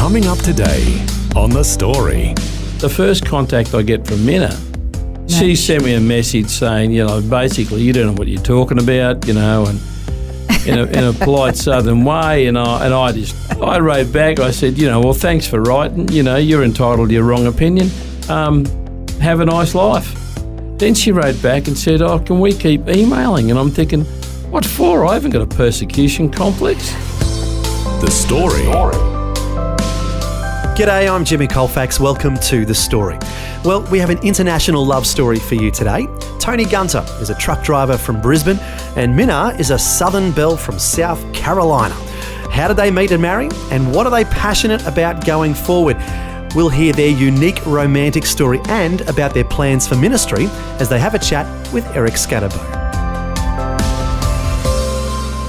Coming up today on The Story. The first contact I get from Mina, she sent me a message saying, basically, you don't know what you're talking about, and in a polite Southern way, and I wrote back. I said, well, thanks for writing. You're entitled to your wrong opinion. Have a nice life. Then she wrote back and said, can we keep emailing? And I'm thinking, what for? I haven't got a persecution complex. The Story. G'day, I'm Jimmy Colefax. Welcome to The Story. Well, we have an international love story for you today. Tony Gunter is a truck driver from Brisbane, and Mina is a Southern Belle from South Carolina. How did they meet and marry? And what are they passionate about going forward? We'll hear their unique romantic story and about their plans for ministry as they have a chat with Eric Scatterbo.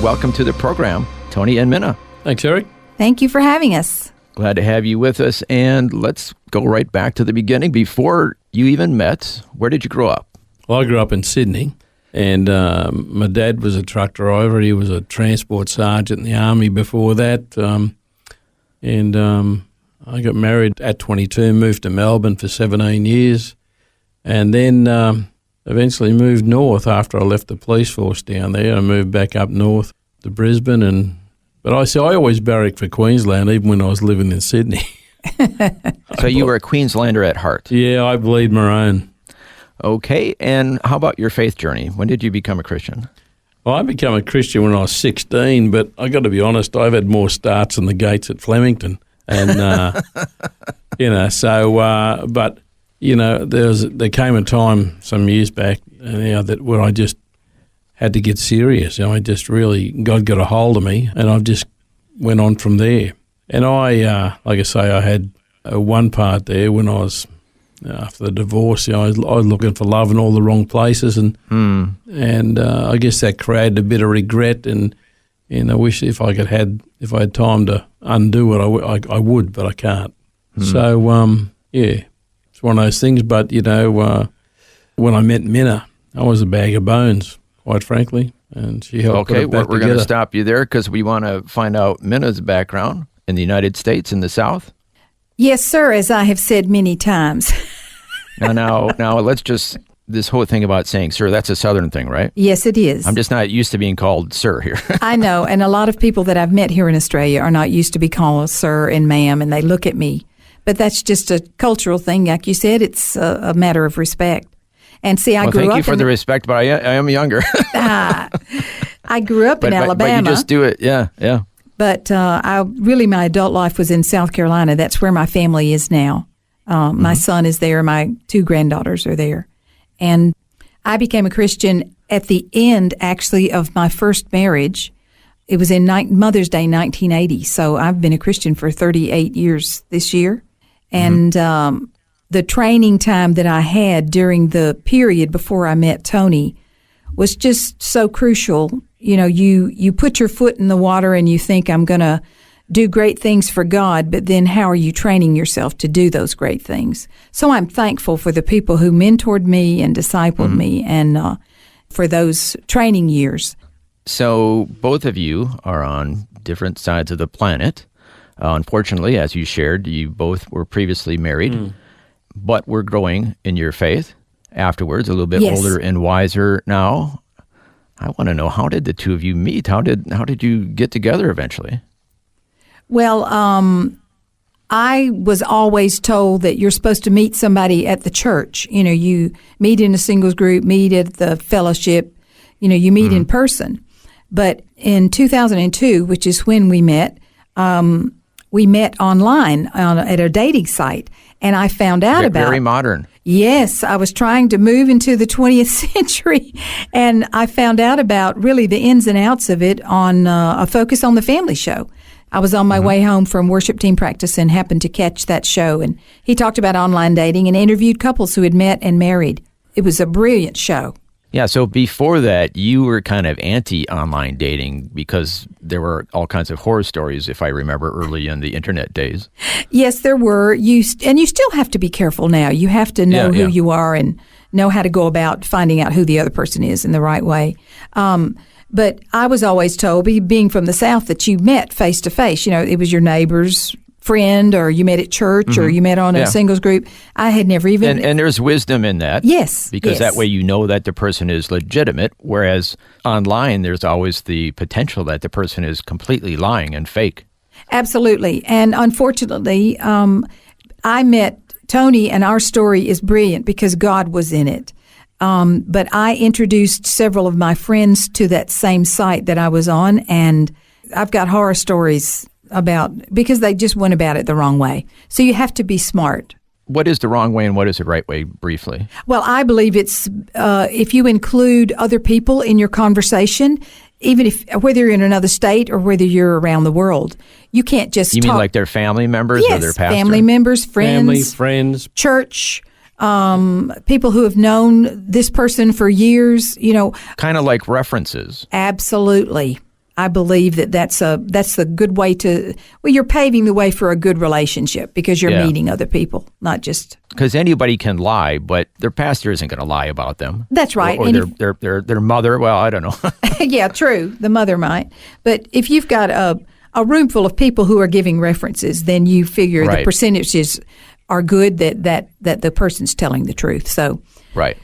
Welcome to the program, Tony and Mina. Thanks, Eric. Thank you for having us. Glad to have you with us, and let's go right back to the beginning. Before you even met, where did you grow up? Well, I grew up in Sydney, and my dad was a truck driver. He was a transport sergeant in the Army before that, and I got married at 22, moved to Melbourne for 17 years, and then eventually moved north after I left the police force down there. I moved back up north to Brisbane, but I always barracked for Queensland, even when I was living in Sydney. So you were a Queenslander at heart? Yeah, I bleed maroon. Okay, and how about your faith journey? When did you become a Christian? Well, I became a Christian when I was 16, but I got to be honest, I've had more starts in the gates at Flemington. And, there came a time some years back, where I just had to get serious. God got a hold of me, and I've just went on from there. And I had one part there when I was, after the divorce, I was looking for love in all the wrong places, and I guess that created a bit of regret, and I wish if I had time to undo it, I would, but I can't. So, it's one of those things. But, when I met Mina, I was a bag of bones, quite frankly, and she helped put it back we're together. going to stop you there because we want to find out Mina's background in the United States, in the South. Yes, sir, as I have said many times. Now, let's just... This whole thing about saying sir, that's a Southern thing, right? Yes, it is. I'm just not used to being called sir here. I know, and a lot of people that I've met here in Australia are not used to be called sir and ma'am, and they look at me. But that's just a cultural thing. Like you said, it's a matter of respect. And see, I grew up... Thank you for the respect, but I am younger. I grew up in Alabama. But you just do it, yeah. But my adult life was in South Carolina. That's where my family is now. My son is there. My two granddaughters are there. And I became a Christian at the end, actually, of my first marriage. It was in Mother's Day, 1980. So I've been a Christian for 38 years this year. And the training time that I had during the period before I met Tony was just so crucial. You put your foot in the water and you think, I'm going to do great things for God, but then how are you training yourself to do those great things? So I'm thankful for the people who mentored me and discipled me, and for those training years. So both of you are on different sides of the planet. Unfortunately, as you shared, you both were previously married, but were growing in your faith afterwards, a little bit older and wiser now. I want to know, how did the two of you meet? How did you get together eventually? Well, I was always told that you're supposed to meet somebody at the church. You meet in a singles group, meet at the fellowship, you meet in person. But in 2002, which is when we met online at a dating site. And I found out about... Very modern. Yes, I was trying to move into the 20th century, and I found out about really the ins and outs of it on a Focus on the Family show. I was on my way home from worship team practice and happened to catch that show, and he talked about online dating and interviewed couples who had met and married. It was a brilliant show. Yeah, so before that, you were kind of anti-online dating because there were all kinds of horror stories, if I remember, early in the internet days. Yes, there were. And you still have to be careful now. You have to know who you are and know how to go about finding out who the other person is in the right way. But I was always told, being from the South, that you met face to face. It was your neighbors, friend or you met at church or you met on a singles group. I had never even... And there's wisdom in that. Yes. Because that way you know that the person is legitimate, whereas online there's always the potential that the person is completely lying and fake. Absolutely. And unfortunately, I met Tony, and our story is brilliant because God was in it. But I introduced several of my friends to that same site that I was on, and I've got horror stories because they just went about it the wrong way. So you have to be smart. What is the wrong way and what is the right way, briefly? Well, I believe it's if you include other people in your conversation, even whether you're in another state or whether you're around the world, you can't just You mean like their family members or their pastor? Family members, friends, friends, church, people who have known this person for years, Kind of like references. Absolutely. I believe that's a good way you're paving the way for a good relationship because you're meeting other people, not just... Because anybody can lie, but their pastor isn't going to lie about them. That's right. Or their mother, well, I don't know. Yeah, true. The mother might. But if you've got a room full of people who are giving references, then you figure the percentages are good that the person's telling the truth. So Right.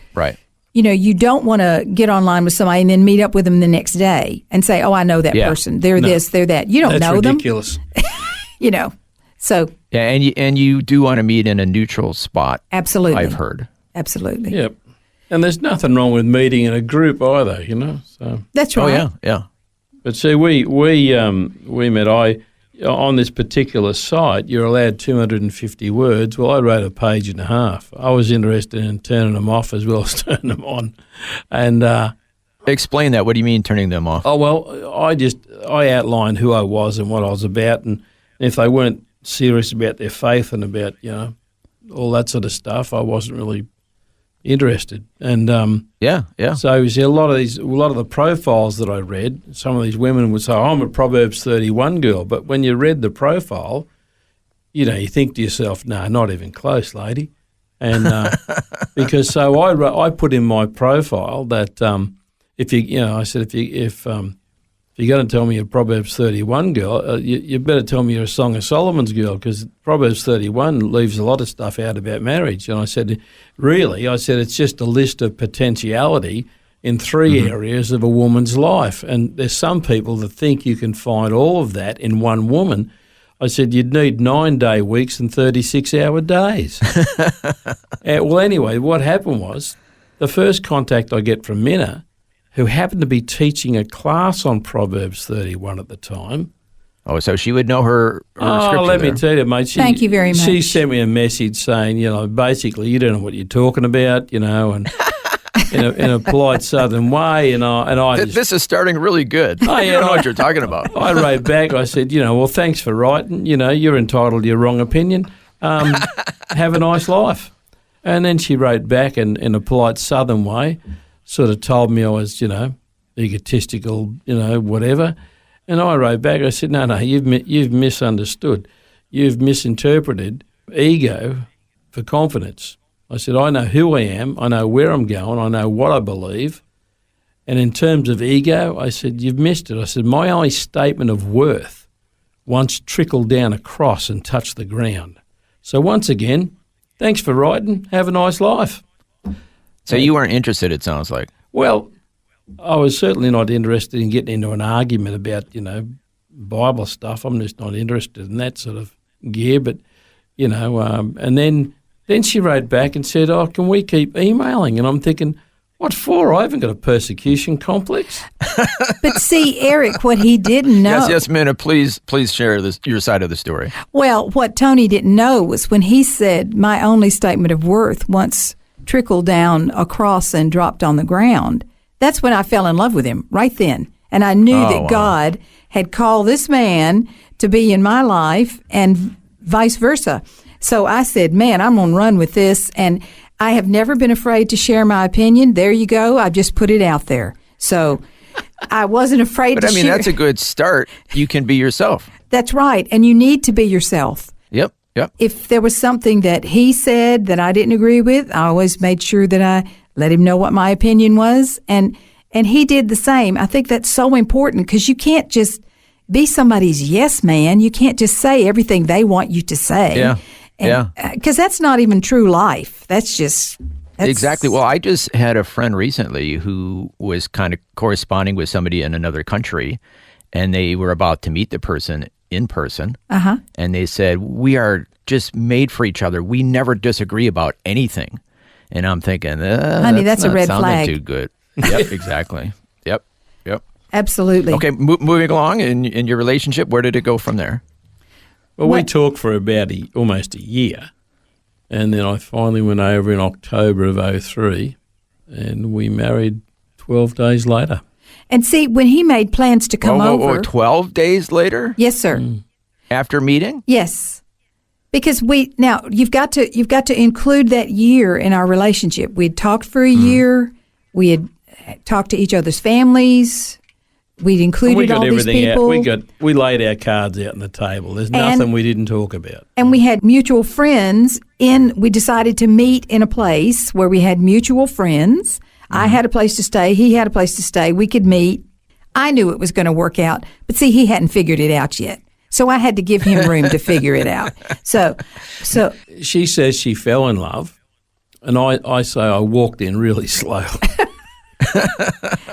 You don't want to get online with somebody and then meet up with them the next day and say, oh, I know that person. They're this, they're that. You don't know them. That's ridiculous. So. Yeah, and you do want to meet in a neutral spot. Absolutely. I've heard. Absolutely. Yep. And there's nothing wrong with meeting in a group either, So. That's right. Oh, yeah. But see, we met, on this particular site, you're allowed 250 words. Well, I wrote a page and a half. I was interested in turning them off as well as turning them on. And explain that. What do you mean turning them off? Oh, well, I outlined who I was and what I was about. And if they weren't serious about their faith and about, all that sort of stuff, I wasn't really interested. And so you see a lot of the profiles that I read, some of these women would say, I'm a Proverbs 31 girl, but when you read the profile, you think to yourself, no, not even close, lady. And because so I put in my profile that if you're going to tell me you're a Proverbs 31 girl, you better tell me you're a Song of Solomon's girl, because Proverbs 31 leaves a lot of stuff out about marriage. And I said, really? I said, it's just a list of potentiality in three areas of a woman's life. And there's some people that think you can find all of that in one woman. I said, you'd need 9-day weeks and 36-hour days. Well, anyway, what happened was the first contact I get from Mina, who happened to be teaching a class on Proverbs 31 at the time. Oh, so she would know her scripture let there. me tell you, mate. Thank you very much. She sent me a message saying, basically, you don't know what you're talking about, and in a polite Southern way, This is starting really good. Oh, You don't know what you're talking about. I wrote back. I said, well, thanks for writing. You're entitled to your wrong opinion. Have a nice life. And then she wrote back in a polite Southern way, sort of told me I was, egotistical, whatever. And I wrote back, I said, no, you've misunderstood. You've misinterpreted ego for confidence. I said, I know who I am, I know where I'm going, I know what I believe. And in terms of ego, I said, you've missed it. I said, my only statement of worth once trickled down across and touched the ground. So once again, thanks for writing. Have a nice life. So you weren't interested, it sounds like. Well, I was certainly not interested in getting into an argument about, Bible stuff. I'm just not interested in that sort of gear. But, and then she wrote back and said, oh, can we keep emailing? And I'm thinking, what for? I haven't got a persecution complex. But see, Eric, what he didn't know. Yes, Mina, please share your side of the story. Well, what Tony didn't know was when he said, my only statement of worth once trickled down across and dropped on the ground, that's when I fell in love with him, right then. And I knew that God had called this man to be in my life and vice versa. So I said, man, I'm going to run with this. And I have never been afraid to share my opinion. There you go. I just put it out there. So I wasn't afraid to share. But that's a good start. You can be yourself. That's right. And you need to be yourself. Yep. If there was something that he said that I didn't agree with, I always made sure that I let him know what my opinion was. And he did the same. I think that's so important because you can't just be somebody's yes man. You can't just say everything they want you to say. Yeah. Because that's not even true life. That's Exactly. Well, I just had a friend recently who was kind of corresponding with somebody in another country, and they were about to meet the person in person. And they said, we are just made for each other. We never disagree about anything. And I'm thinking, honey, that's a not red sounding flag. too good. Yep, exactly. Yep. Absolutely. Okay, moving along in your relationship, where did it go from there? Well, we talked for about almost a year, and then I finally went over in October of 2003, and we married 12 days later. And see, when he made plans to come over. 12 days later? Yes, sir. After meeting? Yes. Because you've got to include that year in our relationship. We'd talked for a year. We had talked to each other's families. We'd included all these people. We laid our cards out on the table. There's nothing we didn't talk about. And we had mutual friends. We decided to meet in a place where we had mutual friends. I had a place to stay. He had a place to stay. We could meet. I knew it was going to work out. But see, he hadn't figured it out yet. So I had to give him room to figure it out. So she says she fell in love, and I say I walked in really slow.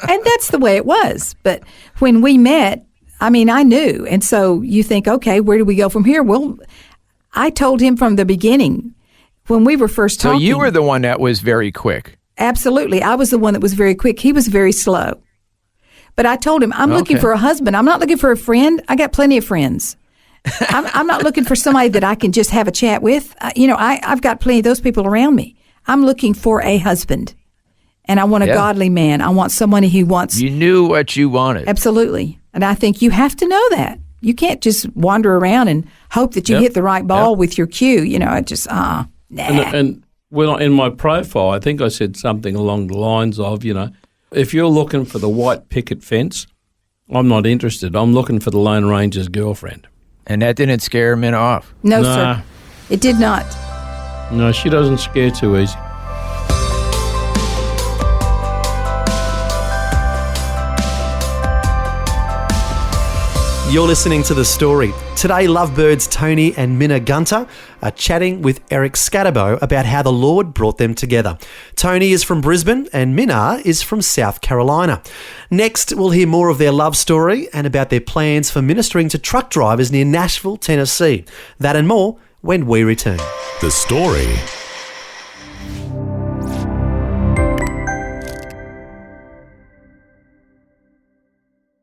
And that's the way it was. But when we met, I knew. And so you think, okay, where do we go from here? Well, I told him from the beginning when we were first talking. So you were the one that was very quick. Absolutely. I was the one that was very quick. He was very slow. But I told him, I'm looking for a husband. I'm not looking for a friend. I got plenty of friends. I'm not looking for somebody that I can just have a chat with. I've got plenty of those people around me. I'm looking for a husband. And I want a godly man. I want somebody who wants... You knew what you wanted. Absolutely. And I think you have to know that. You can't just wander around and hope that you hit the right ball with your cue. Nah. And in my profile, I think I said something along the lines of, if you're looking for the white picket fence, I'm not interested. I'm looking for the Lone Ranger's girlfriend. And that didn't scare Mina off? No, sir. It did not. No, she doesn't scare too easy. You're listening to The Story. Today, lovebirds Tony and Mina Gunter are chatting with Eric Scatterbo about how the Lord brought them together. Tony is from Brisbane and Mina is from South Carolina. Next, we'll hear more of their love story and about their plans for ministering to truck drivers near Nashville, Tennessee. That and more when we return. The Story.